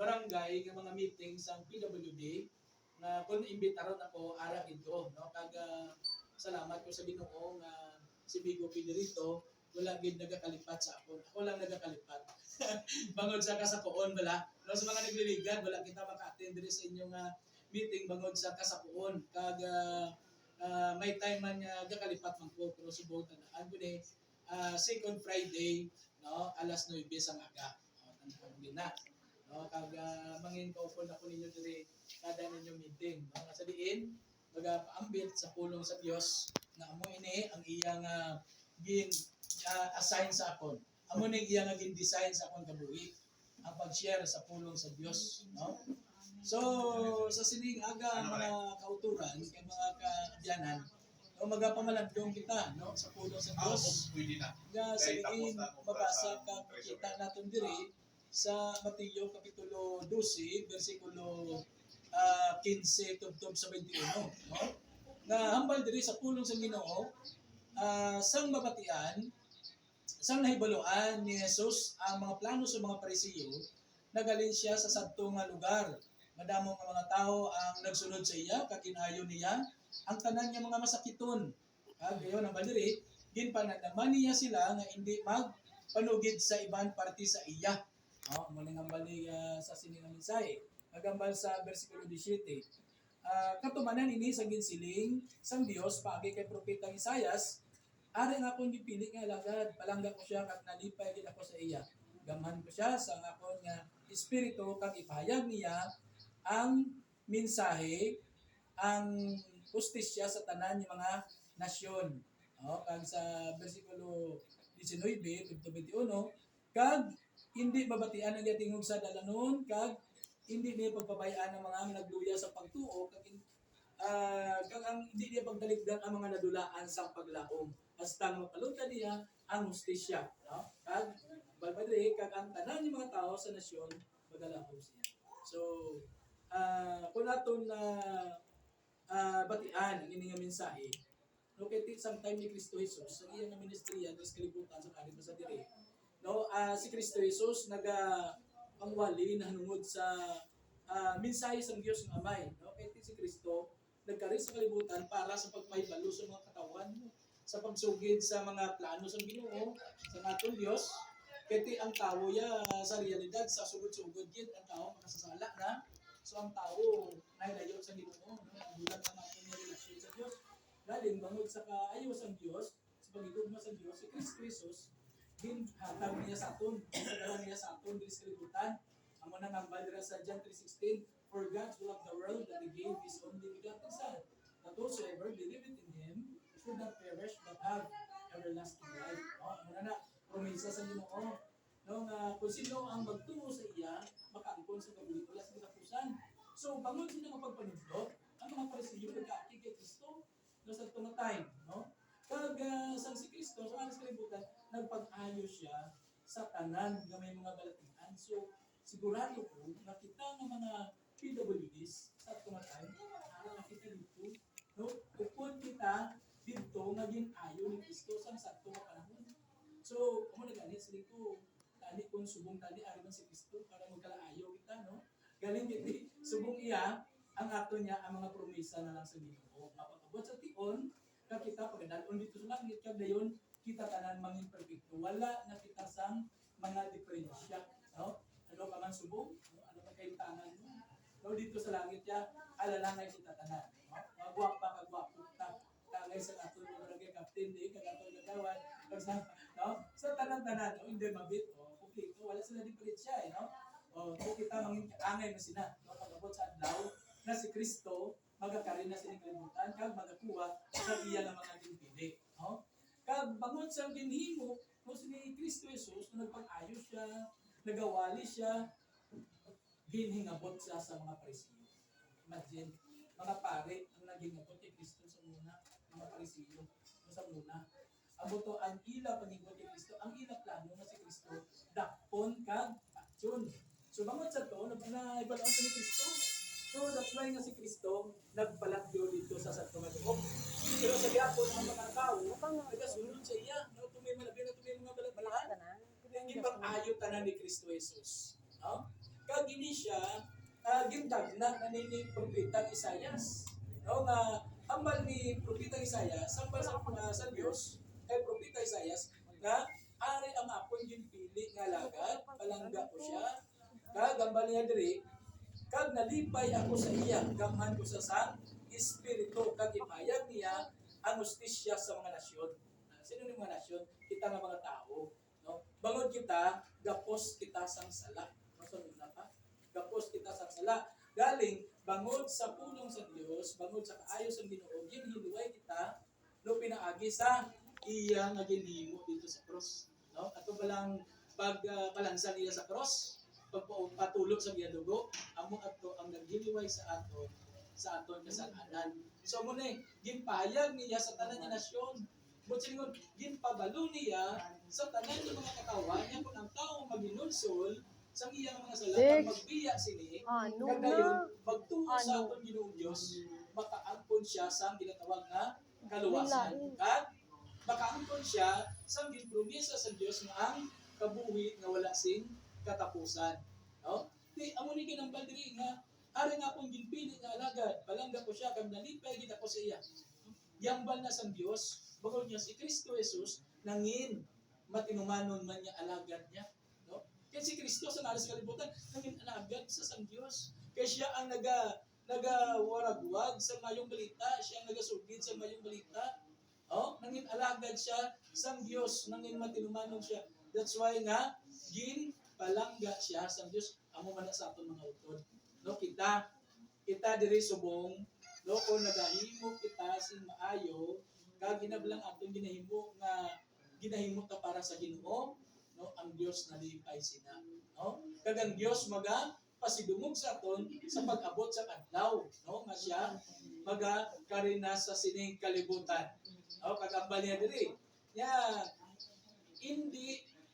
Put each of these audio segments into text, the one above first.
barangay nga mga meetings ang PWD na kung imbitaron ako ara ito no kag salamat ko sa Ginoo nga si Bigo Piderito wala gid nagakalipat sa akon. Ako lang nagakalipat. Bangod sa kasakuon bala. No sa mga nagliligan wala kita maka-attend diri sa inyong meeting bangod sa kasakuon kag may time man nga gakalipat man ko pero subong tanaan ko ni second Friday no alas 9 sa aga. Tandaan din na. No kag mangin ko na ko ninyo diri kada ninyo meeting. No sa diin magapaambit sa pulong sa Dios na amo ini ang iyang gin assign sa akon. Amo ning iyang gin design sa akon kabuhi ang pag-share sa pulong sa Dios, no? So sa sining aga mga kauturan kay mga kaabyanan no magapamalandong kita no sa pulong sa Dios. Nga sa diin mabasa kag kita naton diri sa Mateo kapitulo 12 bersikulo 15 tubtob sa 21 no nga hambal diri sa pulong sa Ginoo sang mabatian sang nahibaluan ni Jesus ang mga plano sa mga Parisiyo nagalin siya sa sadto nga lugar madamo nga mga tao ang nagsunod sa iya kag ginayo niya ang tanan niya mga masakiton kag gayon ang diri ginpananaman niya sila nga hindi magpanugid sa iban parte sa iya mo ning hambal ni sa sining mensahe agambal sa bersikulo 17. Katumanan ini sa ginsiling sang Dios paagi kay propeta Isaias, ari nga akong gipili nga alagad, palangga ko siya kag nalipay gid ako sa iya. Gamhan ko siya sa akon nga espiritu kag ipahayag niya ang mensahe, ang justisya sa tanan ng mga nasyon. Kag sa bersikulo 19 to 21, kag hindi babatian ang tingog sa dalanon kag hindi niya pagpabayaan ng mga nagluya sa pagtuo kag ang hindi niya pagdaligdan ang mga nadulaan sa paglaom hasta mapalutad niya ang hustisya no kag balpadre kag ang tanan ng mga tao sa nasyon magalaom siya so kung aton batian ang ini nga mensahe no kay sometime ni Kristo Jesus sa iya nga ministriya sa kalibutan sa kanila sa dire no si Kristo Jesus pangwali na hanungod sa mensahe sa Diyos ng Amay. No? Kaya si Kristo nagkari sa kalibutan para sa pagpahibalo sa mga katawan sa pagsugid sa mga plano sa Ginoo sa natong Dios. Kaya ang tao sa realidad sa sugod-sugod gid ang tao makasasala na. So ang tao nahilayo sa Ginoo, bulan ang atong relasyon sa Dios. Galing bangod sa kaayo sa Dios, sa pagigugma sa Dios, si Kristo Jesus hatag niya sa aton, padala niya sa aton diri sa kalibutan. Amo na nambal dira sa John 3:16, for God so loved the world that He gave His only begotten Son, that whosoever believeth in Him should not perish but have everlasting life. Amo na promesa sa Ginoo. No nga kung sino ang magtuo sa iya, makaangkon sa kabuhi wala sa katapusan. So bangod sila nga pagpanudlo, ang mga Parisiyo nagkaaki kay Kristo no sa tunga time, no? Kag sang si Kristo sa alas kalibutan nagpag-ayo siya sa tanan nga may mga balatian. So sigurado ko na kita nga mga PWDs sa tunga time ara nakita dito no upod kita dito nga gin-ayo ni Kristo sang sadto nga panahon. So amo na gani sila ko tani kun subong tani ari man si Kristo para magkalaayo kita no. Galing giti subong iya ang ato niya ang mga promesa na lang sa Ginoo. Mapatubot sa tion kag kita pagdalon dito sa langit kag dayon kita tanan mangin perpekto. Wala na kita sang mga diferensya, no? Ano ka man subong, no? Ano man kay tanan mo. No dito sa langit ya alalangay kita tanan, no? Magwapa kagwapo ta. Kagay sa aton mga captain di kag aton nagawad, kag sa no? Sa tanan-tanan, no? Hindi mabit o kumpleto, wala sila diferensya, no? O kita mangin kaangay na sila, no? Pagabot sa adlaw na si Kristo magakarin na sining kalibutan kag magakuha sa iya nga mga ginpili, no? Kag bangod sa ginhimo no si Kristo Jesus na nagpag-ayo siya, nagawali siya, ginhingabot siya sa mga Parisiyo. Imagine, mga pare ang naghingabot kay Kristo sa muna, mga Parisiyo sa muna. Amo to ang ila pangingabot kay Kristo, ang ila plano nga si Kristo dakpon kag aksyon. So bangod sa to, naibalon sa ni Kristo. So that's why nga si Kristo nagpalatyo dito sa Santo Madugog. Pero sa gihapon ng mga tao, nagasunod sa iya, no tumay malabi na tumay mga balak-balakan. Hindi pag-ayo tanan ni Kristo Jesus. No? Kag ini siya gindagna na ni propeta Isayas. No nga ambal ni propeta Isayas sambal sa Dios kay propeta Isayas nga ari ang akon ginpili nga alagad, palangga ko siya. Kag ambal niya diri kag nalipay ako sa iya, gamhan ko sa espiritu kag ipayag niya ang hustisya sa mga nasyon. Sino ni mga nasyon? Kita nga mga tao, no? Bangod kita, gapos kita sang sala. Masunod na pa. Gapos kita sang sala. Galing bangod sa pulong sa Dios, bangod sa kaayos ang Ginoo, ginhiluway kita no pinaagi sa iya nga ginhimo dito sa cross, no? Ato balang pagpalansa niya sa cross, pagpatulog sa iya dugo, amo ato ang naghiliway sa aton kasalanan. So mo ni ginpahayag niya sa tanan nga nasyon. Butsingon ginpabalo niya sa tanan nga mga katawan niya kung ang tao maginulsol sa iyang mga salatan magbiya sini kagayon magtuo sa aton Ginoong Dios makaangkon siya sa ginatawag nga kaluwasan kag makaangkon siya sa ginpromesa sa Dios nga ang kabuhi nga wala sing katapusan, no? Di amo ni ginambal diri nga ari nga akong ginpili nga alagad, palangga ko siya kag nalipay gid ako sa iya. Yambal na sang Dios bangod niya si Kristo Jesus nangin matinumanon man niya alagad niya, no? Kaya si Kristo sa naras kalibutan nangin alagad sa sang Dios. Kaya siya ang nagawaragwag sa mayong balita, siya ang nagasugid sa mayong balita. Oh, nangin alagad siya sang Dios, nangin matinumanon siya. That's why nga palangga siya sa Dios amo man sa aton mga utod. No, kita diri subong, no, kung nagahimo kita sing maayo, kag ginablang aton ginahimo ginahimo ta para sa Ginoo, no, ang Dios nalipay sina, no? Kag ang Dios pasidungog sa aton sa pag-abot sa adlaw, no, nga siya karina sa sining kalibutan. No, kag ambal niya diri.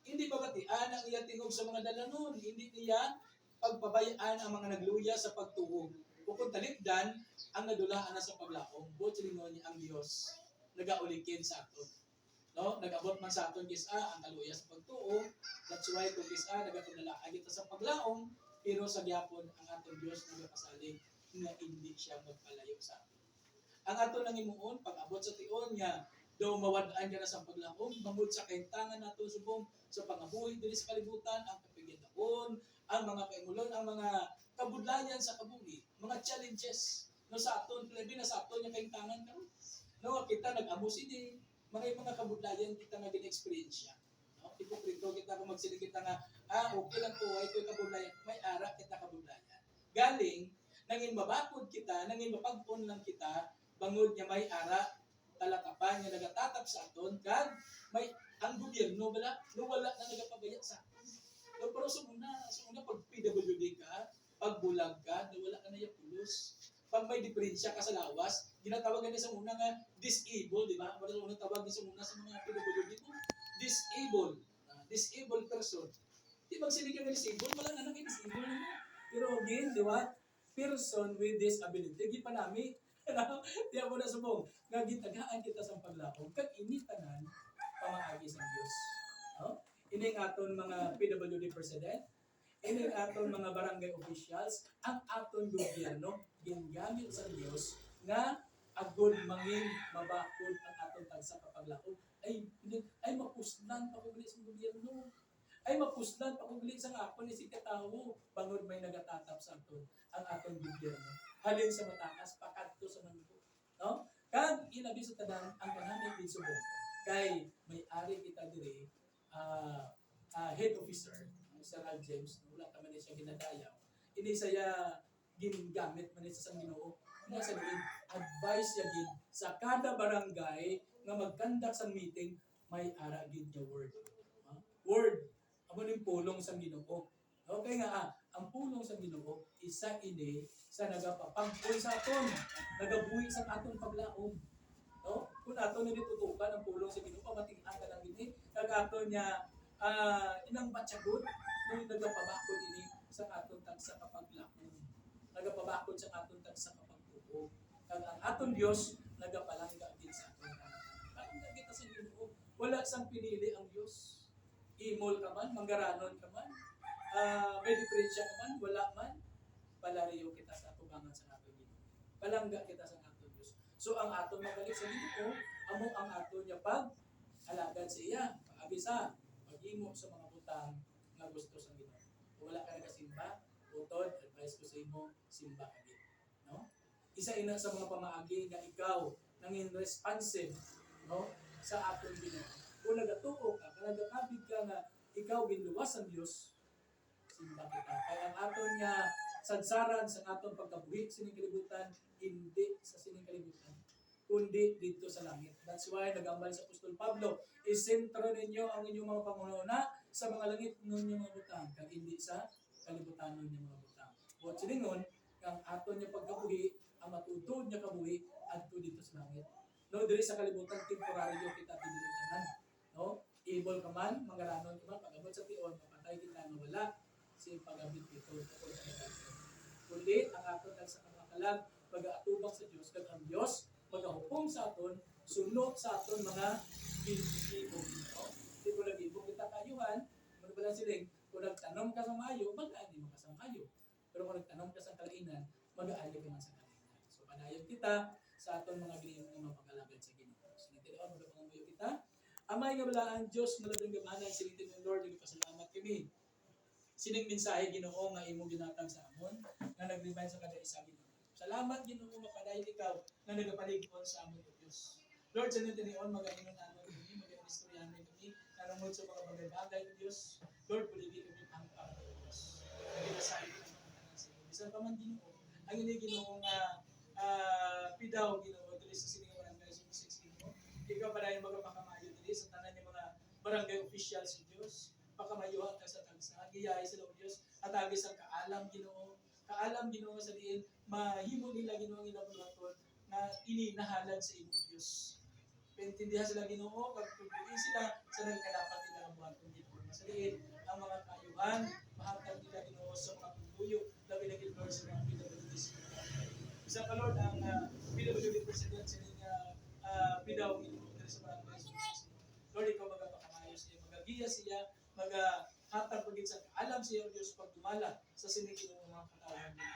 Hindi babatian ang iya tingog sa mga dalanon, hindi niya pagpabayaan ang mga nagluya sa pagtuo. Kung talikdan, ang nadulaan na sa paglaom, butlingon niya ang Dios, nagaulikin sa aton. No? Nag-abot man sa aton kisa ang kaluya sa pagtuo, that's why kung kisa nagatunalaang kita sa paglaom, pero sa gyapon ang aton Dios nagapasalig nga hindi siya magpalayo sa aton. Ang aton nangimuon, pag-abot sa tion niya, daw mawadaan ka na sa paglaom, bangod sa kaintangan nato subong sa pangabuhi diri sa kalibutan, ang kapigitaon, ang mga kaimulon, ang mga kabudlayan sa kabuhi, mga challenges no sa aton, labi na sa aton yung kaintangan karon. No, kita nag-amo sini, mga kabudlayan kita nga gin-experience. No, hipokrito kita kung magsiling kita nga okay lang po, ay ko'y kabudlayan, may ara kita kabudlayan. Galing nangin mabakod kita, nangin mapag-on lang kita, bangod niya may ara talakapan nga nagatatap sa aton kag may ang gobyerno wala na nagapabaya sa aton. No, pero sumuna pag PWD ka, pag bulag ka, wala ka na pulos. Pag may diferensya ka sa lawas, ginatawagan niya sa una nga disabled, di ba? Wala unang tawag niya sa una sa mga PWD mo, disabled person. Di magsinig ka ng disabled, wala na disabled na. Pero again, di ba? Person with disability, di pa namin. Di ako na subong. Nagitagaan kita sa paglaom. Kag initanan, pamaagi sa Diyos. No? Ining aton mga PWD president, ining aton mga barangay officials, ang aton gobyerno, gingamit sa Diyos nga agod mangin mabakod ang aton tagsa kapaglaom. Ay mapuslan pa kung sa gobyerno. Ay mapuslan pa kung sa akon ni si katawo. Bangod may nagatatap sa aton ang aton gobyerno. Halin sa matakas, pakadto sa mango. No? Kag ilabi sa tanan ang kanami din subong. Kay may-ari kita diri, head officer, Sir Al James, wala ka man siya ginadayaw. Ini saya ginagamit man sa Ginoo. Nga sa diin, advice niya gid sa kada barangay nga mag-conduct sa meeting, may ara gid nga word. Word, amo ning pulong sa Ginoo. Okay nga ang pulong sa Ginoo isa ini sa nagapapangpul sa aton, nagabuhi sa aton paglaom. No? Kung aton ni tutukan ang pulong sa Ginoo, pamating-an ka lang dinhi, kag aton niya inang batyagon no nagapabakod ini sa aton tagsa kapaglaom. Nagapabakod sa aton tagsa kapagtuo. Kag ang aton Dios nagapalangga gid sa aton. Palangga kita sa Ginoo. Wala sang pinili ang Dios. Imol ka man, manggaranon ka man, may diferensya ka man, wala man, pala temporaryo kita sa atubangan sa aton Ginoo. Palangga kita sa aton Dios. So ang aton mabalik sa Ginoo amo ang aton niya pag alagad sa iya, pag-abisa, paghimo sa mga butang nga gusto sa Ginoo. Kung wala ka nagasimba, utod, advice ko sa imo, simba agad. No? Isa ina sa mga pamaagi nga ikaw nangin responsive, no, sa aton Ginoo. Kung nagatuo ka, kung nagakabig ka nga ikaw ginluwas ang Dios, simba kita. Kaya ang aton nga sadsaran sa aton pagkabuhi sining kalibutan, hindi sa sining kalibutan, kundi dito sa langit. That's why nagambal sa Apostol Pablo, isentro ninyo ang inyong mga pangunahuna sa mga langit ninyo mga butang, kag hindi sa kalibutan ninyo mga butang. What siningon, kang aton niya pagkabuhi, ang matutod niya kabuhi, adto dito sa langit. No, diri sa kalibutan, temporaryo kita pinilitanan. No? Evil ka man, mangaranon ka man, pag-abot sa tiyon, mapatay kita nga wala, si pag-abot dito, tukol sa kalibutan. Kundi, ang aton sa kamakalag, pag-aatubang sa Diyos, kag ang Diyos, magahukom sa aton, sunod sa aton mga bilibog. No? Hindi ko nag-ibog kita kayuhan, ano ba lang siling, kung nagtanom ka sa mayo, mag-aani mo ka sa mayo. Pero kung nagtanom ka sa kalainan, mag-aani ka man sa kalainan. So, panayon kita sa aton mga ginoo nga mapag-alagad sa Ginoo. So, nitilaon, magapangamuyo kita. Amay nga balaan, Diyos, malabing gamanan, silitin ng Lord, nagpasalamat kami. Sining mensahe Ginoo nga imo ginatag sa amon, nga nag-remind sa kada isa Ginoo. Salamat Ginoo makadayeg ikaw nga nagapalig-on sa amon o Dios. Lord, sa nitinion magahinon namin kami, mag-istoryahan kami, nanungod sa mga bagay-bagay o Dios. Lord, puligi kami ang o Dios. Naginasabi ka ng tanan sa iyo. Bisan pa man Ginoo, ang ini Ginoo nga pidaw Ginoo dili sa sining barangay sa Musik Ginoo. Ikaw pa dahil magpakamayo dili sa tanan ng mga barangay officials sa Dios. Pakamayuhan ka sa tagsa, giyahay sila o Dios, at agis ang kaalam Ginoo. Kaalam Ginoo sa diin, mahimo nila Ginoo ang ilang bulaton na ininahalad sa imo Dios. Paintindihan sila Ginoo, kag tubuin sila sa nagkadapat nila ang buhaton Ginoo. Sa diin, ang mga kayuhan, mahatag nila Ginoo sa mga pagbuyo, labi na Lord sa mga PWDs. Isa pa Lord, ang PWD President sa niya pidaw Ginoo sa barangay sa Lord, ikaw magpakamayo siya, magagiya siya, maghatag pagit sa alam siya o Diyos pag dumala sa sinigin ng mga katawan niya.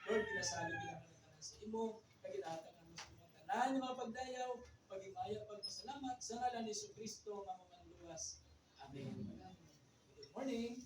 Lord, pinasali pinakalitan sa imo, naginahatag ang mas tanan yung mga pagdayaw, pag-imaya, pagpasalamat sa ngalan ni Jesu Kristo, mga mamanluwas. Amen. Good morning.